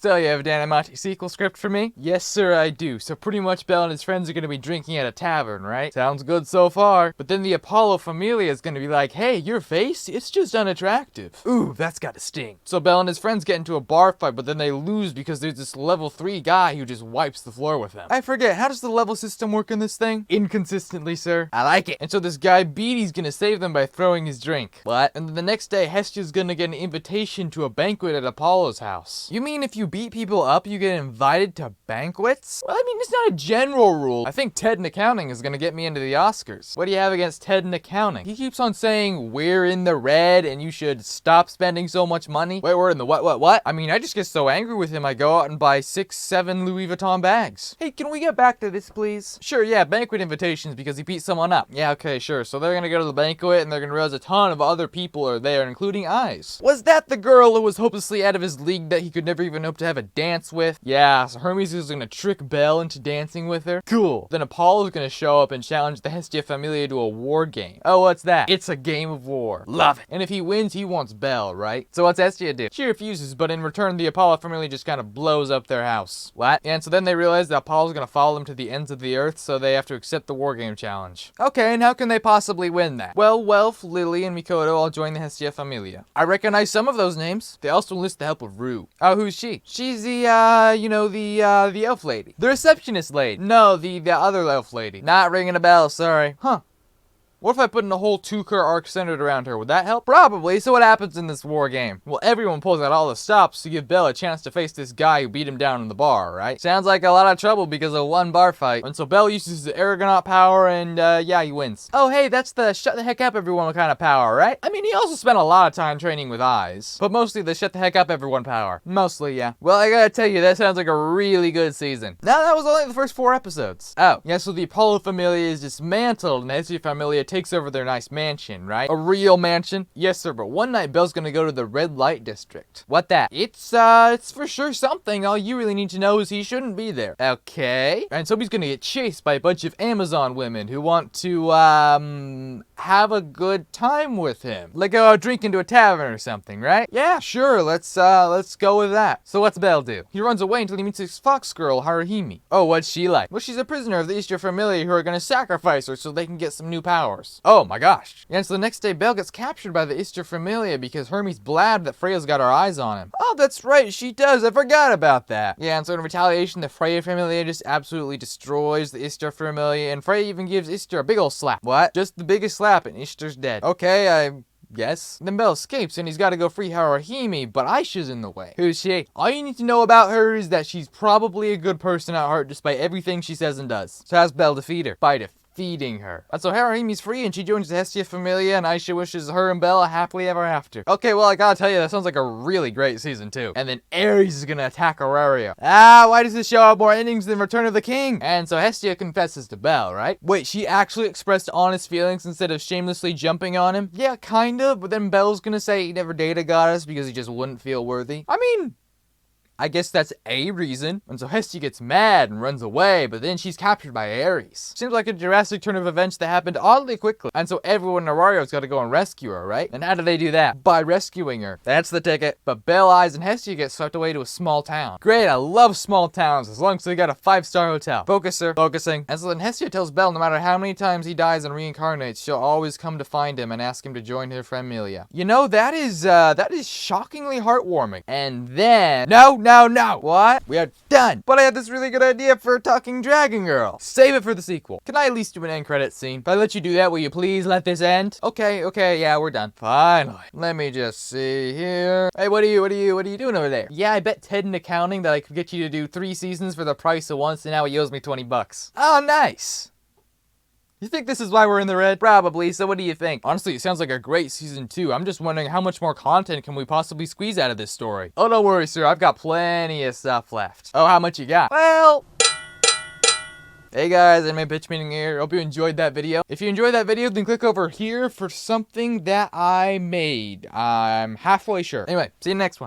So you have a Danmachi sequel script for me? Yes, sir, I do. So pretty much Bell and his friends are gonna be drinking at a tavern, right? Sounds good so far. But then the Apollo Familia is gonna be like, hey, your face? It's just unattractive. Ooh, that's gotta sting. So Bell and his friends get into a bar fight, but then they lose because there's this level 3 guy who just wipes the floor with them. I forget, how does the level system work in this thing? Inconsistently, sir. I like it. And so this guy Beatty's gonna save them by throwing his drink. What? And then the next day, Hestia's gonna get an invitation to a banquet at Apollo's house. You mean if you beat people up, you get invited to banquets? Well, I mean, it's not a general rule. I think Ted in accounting is gonna get me into the Oscars. What do you have against Ted in accounting? He keeps on saying we're in the red and you should stop spending so much money. Wait, we're in the what? I mean, I just get so angry with him, I go out and buy 6-7 Louis Vuitton bags. Hey, can we get back to this, please? Sure, yeah, banquet invitations because he beat someone up. Yeah, okay, sure. So they're gonna go to the banquet and they're gonna realize a ton of other people are there, including Eyes. Was that the girl who was hopelessly out of his league that he could never even hope to have a dance with? Yeah, so Hermes is gonna trick Belle into dancing with her. Cool. Then Apollo's gonna show up and challenge the Hestia Familia to a war game. Oh, what's that? It's a game of war. Love it. And if he wins, he wants Belle, right? So what's Hestia do? She refuses, but in return, the Apollo Familia just kind of blows up their house. What? And so then they realize that Apollo's gonna follow them to the ends of the earth, so they have to accept the war game challenge. Okay, and how can they possibly win that? Well, Welf, Lily, and Mikoto all join the Hestia Familia. I recognize some of those names. They also enlist the help of Ryu. Oh, who's she? She's the elf lady. The receptionist lady. No, the other elf lady. Not ringing a bell, sorry. Huh. What if I put in a whole 2-core arc centered around her? Would that help? Probably. So what happens in this war game? Well, everyone pulls out all the stops to give Belle a chance to face this guy who beat him down in the bar, right? Sounds like a lot of trouble because of one bar fight. And so Belle uses the Aragonaut power and, yeah, he wins. Oh, hey, that's the shut the heck up everyone kind of power, right? I mean, he also spent a lot of time training with Eyes. But mostly the shut the heck up everyone power. Mostly, yeah. Well, I gotta tell you, that sounds like a really good season. Now, that was only the first 4 episodes. Oh, yeah, so the Apollo Familia is dismantled and the Hestia Familia takes over their nice mansion, right? A real mansion? Yes, sir, but one night Belle's gonna go to the red light district. What that? It's for sure something. All you really need to know is he shouldn't be there. Okay. And so he's gonna get chased by a bunch of Amazon women who want to, have a good time with him. Like go out drinking to a tavern or something, right? Yeah, sure, let's go with that. So what's Belle do? He runs away until he meets this fox girl, Haruhime. Oh, what's she like? Well, she's a prisoner of the Easter Familia who are gonna sacrifice her so they can get some new powers. Oh my gosh. Yeah, and so the next day, Belle gets captured by the Easter Familia because Hermes blabbed that Freya's got her eyes on him. Oh, that's right, she does. I forgot about that. Yeah, and so in retaliation, the Freya Familia just absolutely destroys the Easter Familia, and Freya even gives Easter a big ol' slap. What? Just the biggest slap, and Easter's dead. Okay, Yes. Then Belle escapes and he's got to go free Haruhime, but Aisha's in the way. Who's she? All you need to know about her is that she's probably a good person at heart despite everything she says and does. So how's Belle defeat her? By defeating her. And so Haruhime's free and she joins the Hestia Familia and Aisha wishes her and Belle a happily ever after. Okay, well I gotta tell you, that sounds like a really great season 2. And then Ares is gonna attack Auraria. Why does this show have more endings than Return of the King? And so Hestia confesses to Belle, right? Wait, she actually expressed honest feelings instead of shamelessly jumping on him? Yeah, kinda, but then Belle's gonna say he never dated a goddess because he just wouldn't feel worthy. I mean, I guess that's a reason. And so Hestia gets mad and runs away, but then she's captured by Ares. Seems like a Jurassic turn of events that happened oddly quickly. And so everyone in Aurario's got to go and rescue her, right? And how do they do that? By rescuing her. That's the ticket. But Belle, Eyes, and Hestia get swept away to a small town. Great, I love small towns as long as they got a 5-star hotel. Focus, sir. Focusing. And so then Hestia tells Belle no matter how many times he dies and reincarnates, she'll always come to find him and ask him to join her familia. You know, that is shockingly heartwarming. And then... No! What? We are done! But I had this really good idea for a talking dragon girl. Save it for the sequel. Can I at least do an end credits scene? If I let you do that, will you please let this end? Okay, yeah, we're done. Finally. Let me just see here. Hey, what are you doing over there? Yeah, I bet Ted in accounting that I could get you to do 3 seasons for the price of once, and now he owes me $20. Oh, nice! You think this is why we're in the red? Probably, so what do you think? Honestly, it sounds like a great season 2. I'm just wondering how much more content can we possibly squeeze out of this story? Oh, don't worry, sir. I've got plenty of stuff left. Oh, how much you got? Well... Hey guys, anime pitch meeting here. Hope you enjoyed that video. If you enjoyed that video, then click over here for something that I made. I'm halfway sure. Anyway, see you next one.